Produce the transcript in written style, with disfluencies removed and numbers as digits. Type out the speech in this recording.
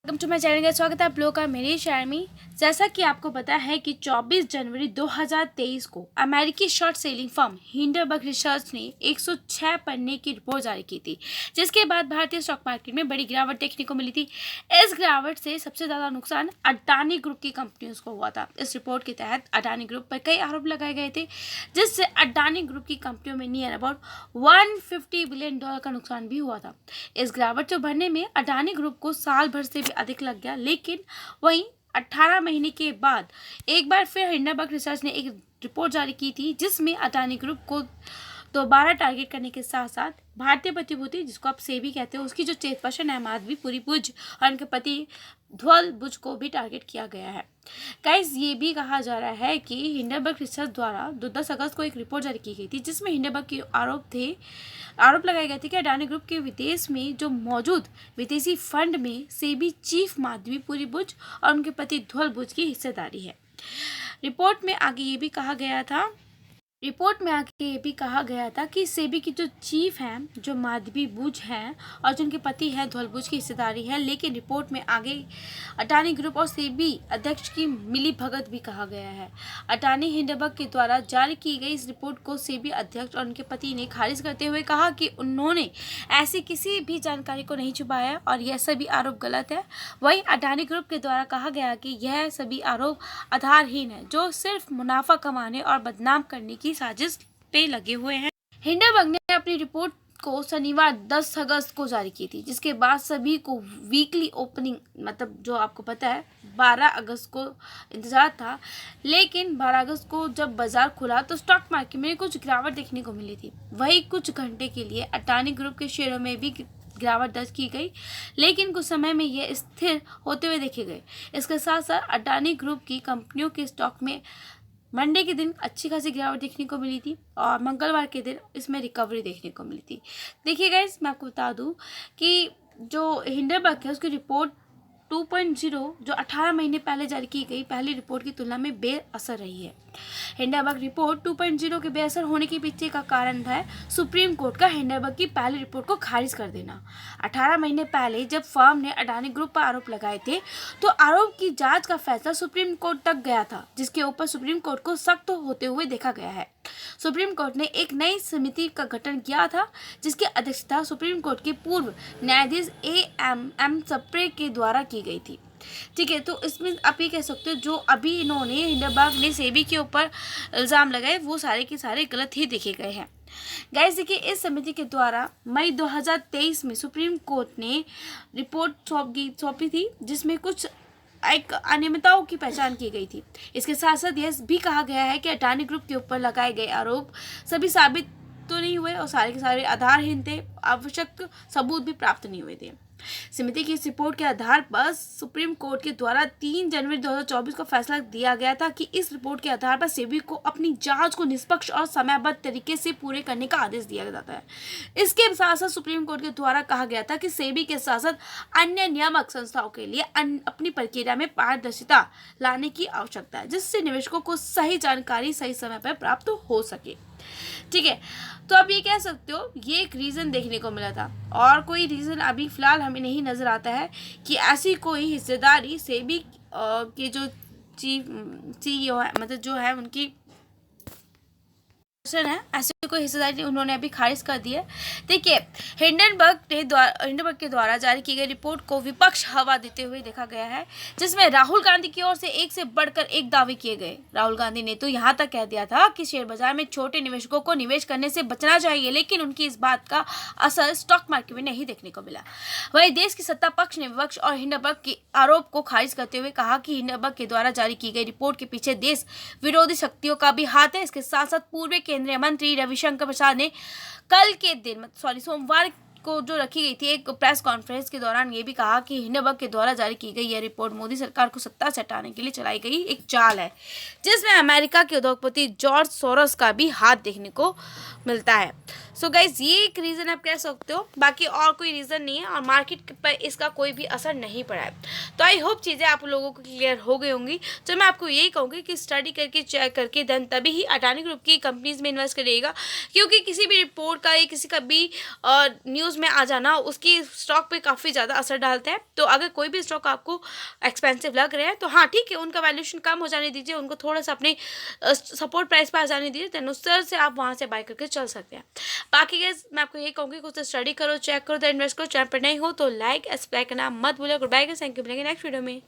Welcome to my channel का स्वागत है आप लोगों का मेरी शर्मी। जैसा कि आपको पता है कि 24 जनवरी 2023 को अमेरिकी short selling firm Hindenburg research ने 106 पन्ने की रिपोर्ट जारी की थी, जिसके बाद भारतीय स्टॉक मार्केट में बड़ी गिरावट देखने को मिली थी। इस गिरावट से सबसे ज़्यादा नुकसान अडानी ग्रुप की कंपनियों को हुआ था। इस रिपोर्ट के तहत अडानी ग्रुप पर कई आरोप लगाए गए थे, जिससे अडानी ग्रुप की कंपनियों में नियर अबाउट $150 बिलियन का नुकसान भी हुआ था। इस गिरावट को भरने में अडानी ग्रुप को साल भर से भी अधिक लग गया, लेकिन वहीं 18 महीने के बाद एक बार फिर हिंडरबर्ग रिसर्च ने एक रिपोर्ट जारी की थी, जिसमें अडानी ग्रुप को दोबारा टारगेट करने के साथ साथ भारतीय प्रतिभूति, जिसको आप सेबी कहते हो, उसकी जो चेयरपर्सन है माधवी पुरी बुज और उनके पति ध्वल बुज को भी टारगेट किया गया है। गाइस, ये भी कहा जा रहा है कि हिंडरबर्ग रिसर्च द्वारा 10 अगस्त को एक रिपोर्ट जारी की गई थी, जिसमें हिंडरबर्ग के आरोप लगाए गए थे कि अडानी ग्रुप के विदेश में जो मौजूद विदेशी फंड में सेबी चीफ माधवी पुरी बुज और उनके पति ध्वल बुज की हिस्सेदारी है। रिपोर्ट में आगे ये भी कहा गया था कि सेबी की जो चीफ हैं, जो माधवी बुज हैं और जो उनके पति हैं ध्वल बुज की हिस्सेदारी है। लेकिन रिपोर्ट में आगे अडानी ग्रुप और सेबी अध्यक्ष की मिली भगत भी कहा गया है। अडानी हिंडरबर्ग के द्वारा जारी की गई इस रिपोर्ट को सेबी अध्यक्ष और उनके पति ने खारिज करते हुए कहा कि उन्होंने ऐसी किसी भी जानकारी को नहीं छुपाया और यह सभी आरोप गलत है। वहीं अडानी ग्रुप के द्वारा कहा गया कि यह सभी आरोप आधारहीन है, जो सिर्फ मुनाफा कमाने और बदनाम करने की साजिश पे लगे हुए हैं। हिंडरबर्ग ने अपनी रिपोर्ट को शनिवार 10 अगस्त को जारी की थी, जिसके बाद सभी को वीकली ओपनिंग, मतलब जो आपको पता है 12 अगस्त को इंतजार था। लेकिन 12 अगस्त को जब बाजार खुला तो स्टॉक मार्केट में कुछ गिरावट देखने को मिली थी। वही कुछ घंटे के लिए अडानी ग्रुप के शेयरों में भी गिरावट दर्ज की गई, लेकिन कुछ समय में यह स्थिर होते हुए देखे गए। इसके साथ साथ अडानी ग्रुप की कंपनियों के स्टॉक में मंडे के दिन अच्छी खासी गिरावट देखने को मिली थी और मंगलवार के दिन इसमें रिकवरी देखने को मिली थी। देखिए गाइस, मैं आपको बता दूं कि जो हिंडरबर्ग है उसकी रिपोर्ट 2.0 जो 18 महीने पहले जारी की गई पहली रिपोर्ट की तुलना में बेअसर रही है। हिंडरबर्ग रिपोर्ट 2.0 के बेअसर होने के पीछे का कारण है सुप्रीम कोर्ट का हिंडरबर्ग की पहली रिपोर्ट को खारिज कर देना। 18 महीने पहले जब फर्म ने अडानी ग्रुप पर आरोप लगाए थे, तो आरोप की जांच का फैसला सुप्रीम कोर्ट तक गया था, जिसके ऊपर सुप्रीम कोर्ट को सख्त होते हुए देखा गया है। सुप्रीम कोर्ट ने एक नई समिति का गठन किया था, जिसकी अध्यक्षता सुप्रीम कोर्ट के पूर्व न्यायाधीश AM सप्रे के द्वारा की गई थी। ठीक है, तो इसमें आप ये कह सकते हो जो अभी इन्होंने हिंडरबर्ग ने सेबी के ऊपर इल्ज़ाम लगाए वो सारे के सारे गलत ही देखे गए हैं। गाइस, देखिए, इस समिति के द्वारा मई 2023 में सुप्रीम कोर्ट ने रिपोर्ट सौंपी थी, जिसमें कुछ एक अनियमितताओं की पहचान की गई थी। इसके साथ साथ यह भी कहा गया है कि अडानी ग्रुप के ऊपर लगाए गए आरोप सभी साबित तो नहीं हुए और सारे के सारे आधारहीन थे, आवश्यक सबूत भी प्राप्त नहीं हुए थे। समिति की इस रिपोर्ट के आधार पर सुप्रीम कोर्ट के द्वारा 3 जनवरी 2024 को फैसला दिया गया था कि इस रिपोर्ट के आधार पर सेबी को अपनी जांच को निष्पक्ष और समयबद्ध तरीके से पूरे करने का आदेश दिया जाता है। इसके साथ साथ सुप्रीम कोर्ट के द्वारा कहा गया था कि सेबी के साथ साथ अन्य नियामक संस्थाओं के लिए अपनी प्रक्रिया में पारदर्शिता लाने की आवश्यकता है, जिससे निवेशकों को सही जानकारी सही समय पर प्राप्त हो सके। ठीक है, तो आप ये कह सकते हो ये एक रीज़न देखने को मिला था और कोई रीज़न अभी फिलहाल हमें नहीं नज़र आता है कि ऐसी कोई हिस्सेदारी सेबी के जो CEO है, मतलब जो है उनकी है, ऐसे कोई हिस्सेदारी उन्होंने अभी खारिज कर दी है। देखिए, हिंडरबर्ग के द्वारा जारी की गई रिपोर्ट को विपक्ष हवा देते हुए देखा गया है, जिसमें राहुल गांधी की ओर से एक से बढ़कर एक दावे किए गए। राहुल गांधी ने तो यहाँ तक कह दिया था कि शेयर बाजार में छोटे निवेशकों को निवेश करने से बचना चाहिए, लेकिन उनकी इस बात का असर स्टॉक मार्केट में नहीं देखने को मिला। वहीं देश की सत्ता पक्ष ने विपक्ष और हिंडरबर्ग के आरोप को खारिज करते हुए कहा कि हिंडरबर्ग के द्वारा जारी की गई रिपोर्ट के पीछे देश विरोधी शक्तियों का भी हाथ है। इसके साथ साथ पूर्व केंद्रीय मंत्री रविशंकर प्रसाद ने सोमवार को जो रखी गई थी एक प्रेस कॉन्फ्रेंस के दौरान ये भी कहा कि हिंडरबर्ग के द्वारा जारी की गई यह रिपोर्ट मोदी सरकार को सत्ता से हटाने के लिए चलाई गई एक चाल है, जिसमें अमेरिका के उद्योगपति जॉर्ज सोरोस का भी हाथ देखने को मिलता है। सो गाइज ये एक रीज़न आप कह सकते हो, बाकी और कोई रीज़न नहीं है और मार्केट पर इसका कोई भी असर नहीं पड़ा है। तो आई होप चीज़ें आप लोगों को क्लियर हो गई होंगी। तो मैं आपको यही कहूँगी कि स्टडी करके चेक करके देन तभी ही अडानी ग्रुप की कंपनीज में इन्वेस्ट करिएगा, क्योंकि किसी भी रिपोर्ट का या किसी का भी न्यूज़ में आ जाना उसकी स्टॉक पे काफ़ी ज़्यादा असर डालता है। तो अगर कोई भी स्टॉक आपको एक्सपेंसिव लग रहा है तो हाँ ठीक है, उनका वैल्यूएशन कम हो जाने दीजिए, उनको थोड़ा सा अपने सपोर्ट प्राइस पर आ जाने दीजिए, देन उस तरह से आप वहाँ से बाय करके चल सकते हैं। बाकी गाइस मैं आपको यही कहूँगी कुछ स्टडी करो, चेक करो, देन इन्वेस्ट करो। चैनल पर नहीं हो तो लाइक सब्सक्राइब करना मत भूलिए। Good bye guys, thank you, मिलेंगे नेक्स्ट वीडियो में।